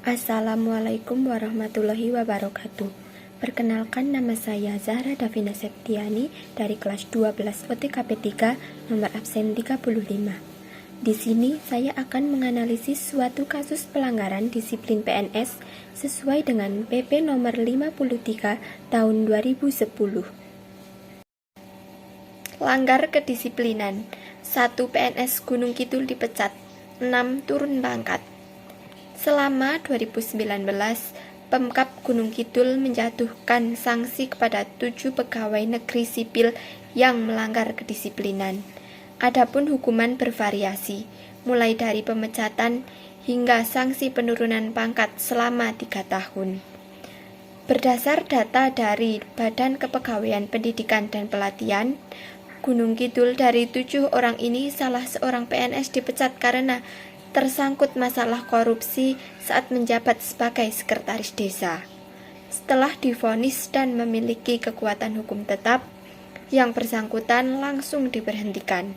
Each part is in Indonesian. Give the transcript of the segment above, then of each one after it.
Assalamualaikum warahmatullahi wabarakatuh. Perkenalkan, nama saya Zahra Davina Septiani dari kelas 12 OTKP 3, nomor absen 35. Di sini saya akan menganalisis suatu kasus pelanggaran disiplin PNS sesuai dengan PP nomor 53 tahun 2010. Langgar kedisiplinan. 1. PNS Gunung Kidul dipecat. 6. Turun pangkat. Selama 2019, Pemkab Gunung Kidul menjatuhkan sanksi kepada 7 pegawai negeri sipil yang melanggar kedisiplinan. Adapun hukuman bervariasi, mulai dari pemecatan hingga sanksi penurunan pangkat selama 3 tahun. Berdasar data dari Badan Kepegawaian Pendidikan dan Pelatihan, Gunung Kidul dari 7 orang ini salah seorang PNS dipecat karena tersangkut masalah korupsi saat menjabat sebagai sekretaris desa. Setelah divonis dan memiliki kekuatan hukum tetap, yang bersangkutan langsung diberhentikan.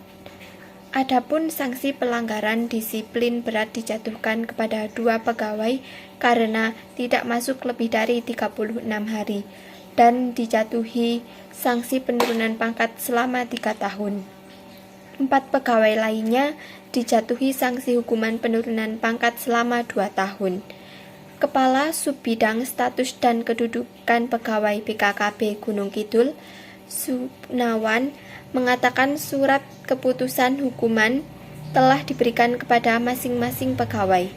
Adapun sanksi pelanggaran disiplin berat dijatuhkan kepada 2 pegawai karena tidak masuk lebih dari 36 hari dan dijatuhi sanksi penurunan pangkat selama 3 tahun. 4 pegawai lainnya dijatuhi sanksi hukuman penurunan pangkat selama 2 tahun. Kepala Subbidang Status dan Kedudukan Pegawai BKKB Gunung Kidul, Sunawan, mengatakan surat keputusan hukuman telah diberikan kepada masing-masing pegawai.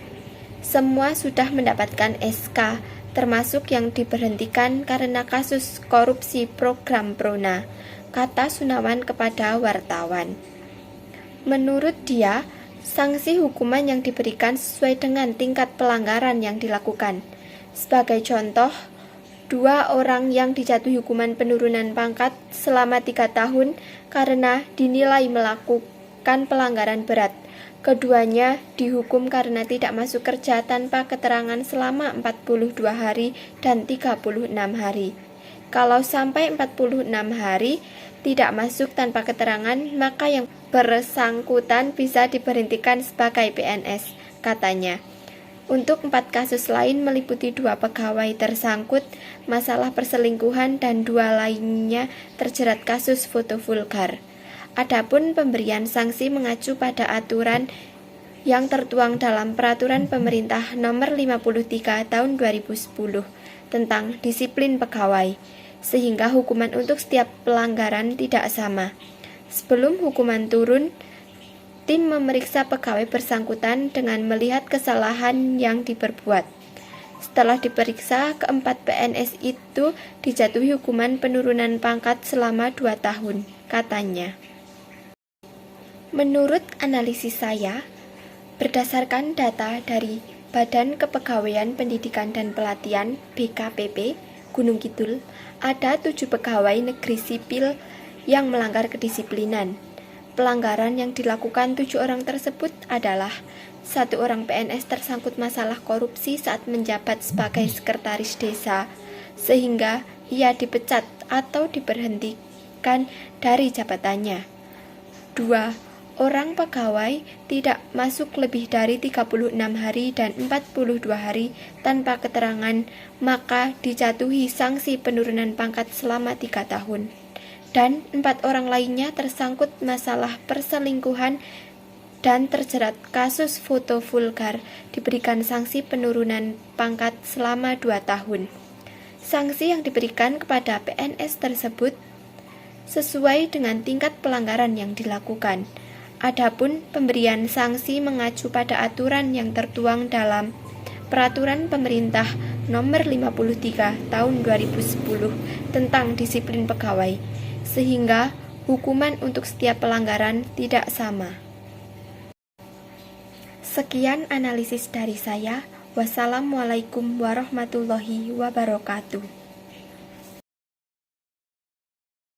Semua sudah mendapatkan SK, termasuk yang diberhentikan karena kasus korupsi program Prona, kata Sunawan kepada wartawan. Menurut dia, sanksi hukuman yang diberikan sesuai dengan tingkat pelanggaran yang dilakukan. Sebagai contoh, 2 orang yang dijatuhi hukuman penurunan pangkat selama 3 tahun karena dinilai melakukan pelanggaran berat. Keduanya dihukum karena tidak masuk kerja tanpa keterangan selama 42 hari dan 36 hari. Kalau sampai 46 hari tidak masuk tanpa keterangan, maka yang bersangkutan bisa diberhentikan sebagai PNS, katanya. Untuk 4 kasus lain meliputi 2 pegawai tersangkut masalah perselingkuhan dan 2 lainnya terjerat kasus foto vulgar. Adapun pemberian sanksi mengacu pada aturan yang tertuang dalam Peraturan Pemerintah Nomor 53 Tahun 2010 tentang disiplin pegawai, sehingga hukuman untuk setiap pelanggaran tidak sama. Sebelum hukuman turun, tim memeriksa pegawai bersangkutan dengan melihat kesalahan yang diperbuat. Setelah diperiksa, keempat PNS itu dijatuhi hukuman penurunan pangkat selama 2 tahun, katanya. Menurut analisis saya, berdasarkan data dari Badan Kepegawaian Pendidikan dan Pelatihan BKPP Gunung Kidul, ada 7 pegawai negeri sipil yang melanggar kedisiplinan. Pelanggaran yang dilakukan 7 orang tersebut adalah: 1 orang PNS tersangkut masalah korupsi saat menjabat sebagai sekretaris desa, sehingga ia dipecat atau diberhentikan dari jabatannya. 2. Orang pegawai tidak masuk lebih dari 36 hari dan 42 hari tanpa keterangan, maka dijatuhi sanksi penurunan pangkat selama 3 tahun. Dan 4 orang lainnya tersangkut masalah perselingkuhan dan terjerat kasus foto vulgar, diberikan sanksi penurunan pangkat selama 2 tahun. Sanksi yang diberikan kepada PNS tersebut sesuai dengan tingkat pelanggaran yang dilakukan. Adapun pemberian sanksi mengacu pada aturan yang tertuang dalam Peraturan Pemerintah Nomor 53 Tahun 2010 tentang disiplin pegawai, sehingga hukuman untuk setiap pelanggaran tidak sama. Sekian analisis dari saya. Wassalamualaikum warahmatullahi wabarakatuh.